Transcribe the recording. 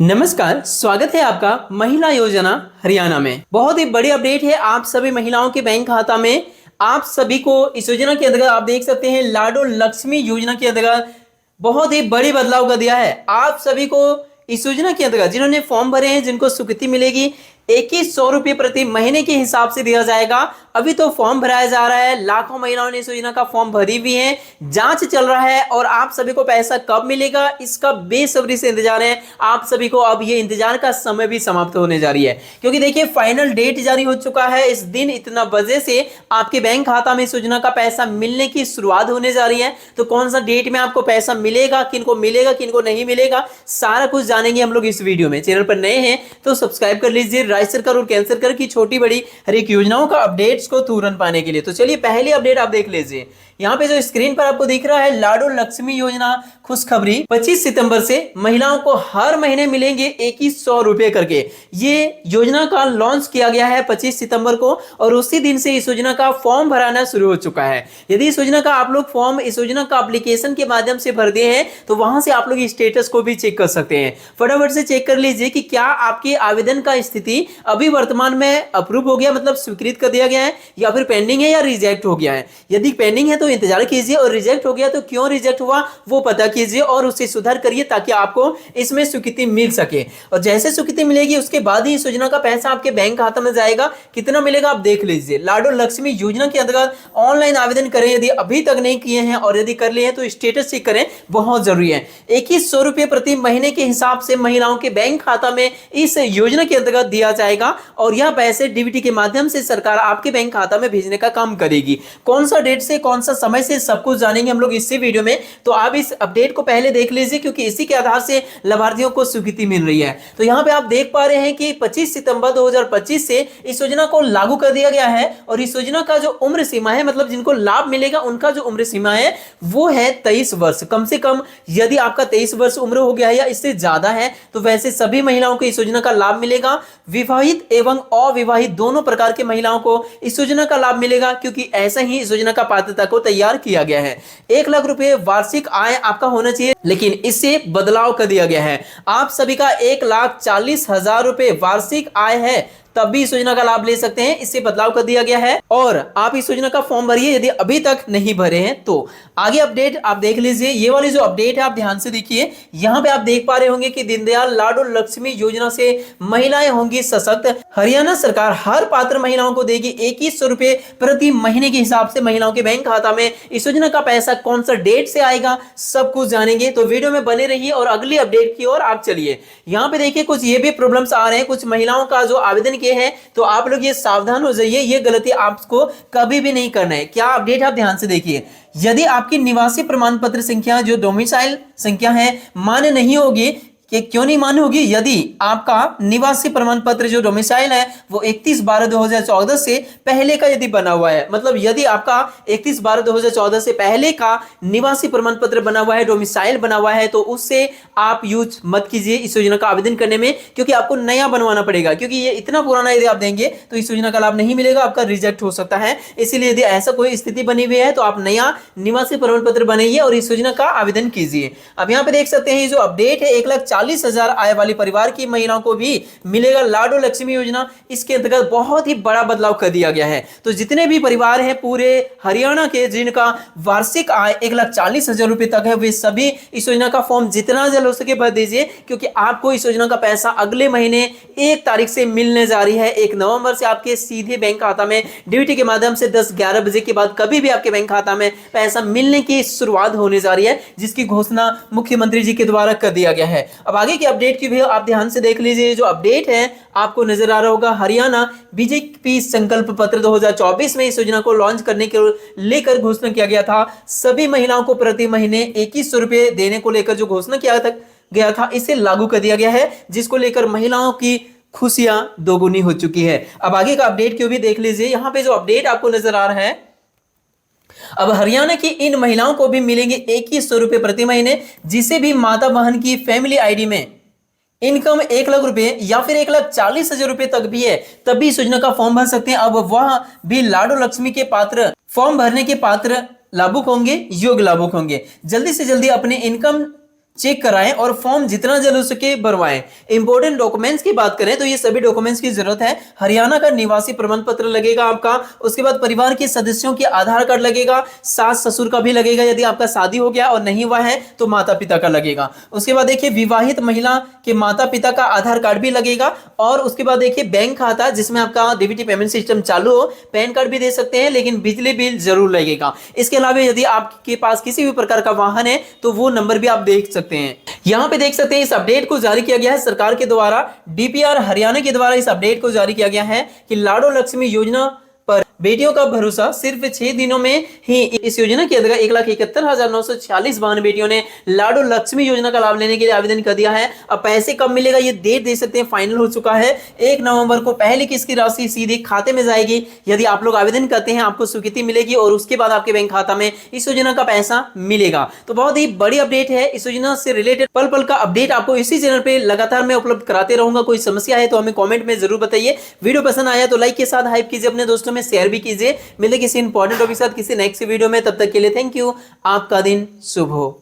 नमस्कार, स्वागत है आपका महिला योजना हरियाणा में। बहुत ही बड़ी अपडेट है आप सभी महिलाओं के बैंक खाता में। आप सभी को इस योजना के अंतर्गत आप देख सकते हैं लाडो लक्ष्मी योजना के अंतर्गत बहुत ही बड़ी बदलाव कर दिया है। आप सभी को इस योजना के अंतर्गत जिन्होंने फॉर्म भरे हैं, जिनको स्वीकृति मिलेगी, 2100 रुपये प्रति महीने के हिसाब से दिया जाएगा। अभी तो फॉर्म भराया जा रहा है, लाखों महिलाओं ने इस योजना का फॉर्म भरी हुई है, जांच चल रहा है और आप सभी को पैसा कब मिलेगा इसका बेसब्री से इंतजार है। आप सभी को अब ये इंतजार का समय भी समाप्त होने जा रही है, क्योंकि देखिए फाइनल डेट जारी हो चुका है। इस दिन इतना बजे से आपके बैंक खाता में इस योजना का पैसा मिलने की शुरुआत होने जा रही है। तो कौन सा डेट में आपको पैसा मिलेगा, किनको नहीं मिलेगा, सारा कुछ जानेंगे हम लोग इस वीडियो में। चैनल पर नए हैं तो सब्सक्राइब कर लीजिए राज्य सरकार और केंद्र सरकार की छोटी बड़ी हर एक योजनाओं का अपडेट्स को तुरंत पाने के लिए। तो चलिए पहली अपडेट आप देख लीजिए। यहाँ पे जो स्क्रीन पर आपको दिख रहा है लाडो लक्ष्मी योजना खुशखबरी 25 सितंबर से महिलाओं को हर महीने मिलेंगे 2100 रुपए करके। ये योजना का लॉन्च किया गया है 25 सितंबर को और उसी दिन से इस योजना का फॉर्म भराना शुरू हो चुका है। यदि इस योजना का आप लोग फॉर्म इस योजना का एप्लीकेशन के माध्यम से भर दिए हैं तो वहां से आप लोग स्टेटस को भी चेक कर सकते हैं। फटाफट से चेक कर लीजिए कि क्या आपके आवेदन का स्थिति अभी वर्तमान में अप्रूव हो गया, मतलब स्वीकृत कर दिया गया है, या फिर पेंडिंग है या रिजेक्ट हो गया है। यदि पेंडिंग है तो इंतजार कीजिए और रिजेक्ट हो गया तो क्यों रिजेक्ट हुआ वो पता कीजिए और उसे सुधार करिए ताकि आपको इसमें स्वीकृति मिल सके। और जैसे स्वीकृति मिलेगी उसके बाद ही इस योजना का पैसा आपके बैंक खाता में जाएगा। कितना मिलेगा आप देख लीजिए। लाडो लक्ष्मी योजना के अंतर्गत ऑनलाइन आवेदन करें यदि अभी तक नहीं किए हैं, और यदि कर लिए हैं तो स्टेटस चेक करें, बहुत जरूरी है। 2100 रुपये प्रति महीने के हिसाब से महिलाओं के बैंक खाता में इस योजना के अंतर्गत दिया जाएगा और यह पैसे डीबीटी के माध्यम से सरकार आपके बैंक खाता में भेजने का काम करेगी। कौन सा डेट से कौन सा समय से सब कुछ जानेंगे हम लोग इसी वीडियो में। तो आप इस अपडेट को पहले देख लीजिए क्योंकि इसी के आधार से लाभार्थियों को स्वीकृति मिल रही है। तो यहाँ पे आप देख पा रहे हैं कि 25 सितंबर 2025 से इस योजना को लागू कर दिया गया है और इस योजना का जो उम्र सीमा है, मतलब जिनको लाभ मिलेगा उनका जो उम्र सीमा है वो है 23 वर्ष। कम से कम यदि आपका 23 वर्ष उम्र हो गया है या इससे ज्यादा है तो वैसे सभी महिलाओं को इस योजना का लाभ मिलेगा। विवाहित एवं अविवाहित दोनों प्रकार के महिलाओं को इस योजना का लाभ मिलेगा, क्योंकि ऐसा ही इस योजना का पात्रता को तैयार किया गया है। 1 लाख रुपए वार्षिक आय आपका होना चाहिए, लेकिन इससे बदलाव कर दिया गया है। आप सभी का 1,40,000 रुपए वार्षिक आय है तब भी इस योजना का लाभ ले सकते हैं। इससे बदलाव कर दिया गया है और आप इस योजना का फॉर्म भरिए यदि अभी तक नहीं भरे हैं तो। आगे अपडेट आप देख लीजिए। ये वाली जो अपडेट है आप ध्यान से देखिए। यहाँ पे आप देख पा रहे होंगे कि दीनदयाल लाडो लक्ष्मी योजना से महिलाएं होंगी सशक्त। हरियाणा सरकार हर पात्र महिलाओं को देगी 2100 रुपए प्रति महीने के हिसाब से महिलाओं के बैंक खाता में। इस योजना का पैसा कौन सा डेट से आएगा सब कुछ जानेंगे, तो वीडियो में बने रहिए और अगली अपडेट की ओर आप चलिए। यहाँ पे देखिए कुछ ये भी प्रॉब्लम्स आ रहे हैं कुछ महिलाओं का जो आवेदन है, तो आप लोग ये सावधान हो जाइए, ये गलती आपको कभी भी नहीं करना है। क्या अपडेट आप ध्यान से देखिए। यदि आपकी निवासी प्रमाण पत्र संख्या जो डोमिसाइल संख्या है मान्य नहीं होगी, कि क्यों नहीं मान्य होगी? यदि आपका निवासी प्रमाण पत्र जो डोमिसाइल है वो 31/12/2014 से पहले का यदि बना हुआ है, मतलब यदि आपका 31/12/2014 से पहले का निवासी प्रमाण पत्र बना हुआ है, डोमिसाइल बना हुआ है, तो उससे आप यूज मत कीजिए इस योजना का आवेदन करने में, क्योंकि आपको नया बनवाना पड़ेगा। क्योंकि ये इतना पुराना यदि आप देंगे तो इस योजना का लाभ नहीं मिलेगा, आपका रिजेक्ट हो सकता है। इसीलिए यदि ऐसा कोई स्थिति बनी हुई है तो आप नया निवासी प्रमाण पत्र बनाइए और इस योजना का आवेदन कीजिए। अब यहाँ पे देख सकते हैं जो अपडेट है 1,40,000 आय वाली परिवार की महिलाओं को भी मिलेगा लाडो लक्ष्मी योजना। इसके अंतर्गत बहुत ही बड़ा बदलाव कर दिया गया है। तो जितने भी परिवार हैं पूरे हरियाणा के जिनका वार्षिक आय 1,40,000 रुपए तक है, वे सभी इस योजना का फॉर्म जितना जल्द हो सके भर दीजिए, क्योंकि आपको इस योजना का पैसा अगले महीने 1 तारीख से मिलने जा रही है। 1 नवंबर से आपके सीधे बैंक खाता में डीबीटी के माध्यम से 10-11 बजे के बाद कभी भी आपके बैंक खाता में पैसा मिलने की शुरुआत होने जा रही है, जिसकी घोषणा मुख्यमंत्री जी के द्वारा कर दिया गया है। अब आगे की अपडेट की भी आप ध्यान से देख लीजिए। जो अपडेट है आपको नजर आ रहा होगा, हरियाणा बीजेपी संकल्प पत्र 2024 में इस योजना को लॉन्च करने के लेकर घोषणा किया गया था। सभी महिलाओं को प्रति महीने 2100 रुपए देने को लेकर जो घोषणा किया गया था, इसे लागू कर दिया गया है, जिसको लेकर महिलाओं की खुशियां दोगुनी हो चुकी है। अब आगे का अपडेट क्यों भी देख लीजिए। यहाँ पे जो अपडेट आपको नजर आ रहा है, अब हरियाणा की इन महिलाओं को भी मिलेंगे 2100 रुपए प्रति महीने, जिसे भी माता बहन की फैमिली आईडी में इनकम 1 लाख रुपए या फिर 1,40,000 रुपए तक भी है तब भी इस योजना का फॉर्म भर सकते हैं। अब वह भी लाडो लक्ष्मी के पात्र फॉर्म भरने के पात्र लाभुक होंगे, योग्य लाभुक होंगे। जल्दी से जल्दी अपने इनकम चेक कराएं और फॉर्म जितना जल्द हो सके भरवाएं। इंपॉर्टेंट डॉक्यूमेंट्स की बात करें तो ये सभी डॉक्यूमेंट्स की जरूरत है। हरियाणा का निवासी प्रमाण पत्र लगेगा आपका, उसके बाद परिवार के सदस्यों के आधार कार्ड लगेगा, सास ससुर का भी लगेगा यदि आपका शादी हो गया और नहीं हुआ है तो माता पिता का लगेगा। उसके बाद देखिए विवाहित महिला के माता पिता का आधार कार्ड भी लगेगा, और उसके बाद देखिए बैंक खाता जिसमें आपका डीबीटी पेमेंट सिस्टम चालू हो, पैन कार्ड भी दे सकते हैं, लेकिन बिजली बिल जरूर लगेगा। इसके अलावा यदि आपके पास किसी भी प्रकार का वाहन है तो वो नंबर भी आप देख सकते हैं। यहां पे देख सकते हैं इस अपडेट को जारी किया गया है सरकार के द्वारा, डीपीआर हरियाणा के द्वारा इस अपडेट को जारी किया गया है कि लाडो लक्ष्मी योजना पर बेटियों का भरोसा। सिर्फ 6 दिनों में ही इस योजना के अंतर्गत 1,71,946 वाहन बेटियों ने लाडो लक्ष्मी योजना का लाभ लेने के लिए आवेदन कर दिया है। अब पैसे कब मिलेगा ये डेट दे सकते हैं, फाइनल हो चुका है। 1 नवंबर को पहली किस्त की राशि सीधे खाते में जाएगी। यदि आप लोग आवेदन करते हैं आपको स्वीकृति मिलेगी और उसके बाद आपके बैंक खाता में इस योजना का पैसा मिलेगा। तो बहुत ही बड़ी अपडेट है। इस योजना से रिलेटेड पल पल का अपडेट आपको इसी चैनल पे लगातार मैं उपलब्ध कराते रहूंगा। कोई समस्या है तो हमें कॉमेंट में जरूर बताइए। वीडियो पसंद आया तो लाइक के साथ हाइप कीजिए, अपने दोस्तों में शेयर भी कीजिए। मिले किसी इंपॉर्टेंट टॉपिक के साथ किसी नेक्स्ट वीडियो में, तब तक के लिए थैंक यू। आपका दिन शुभ हो।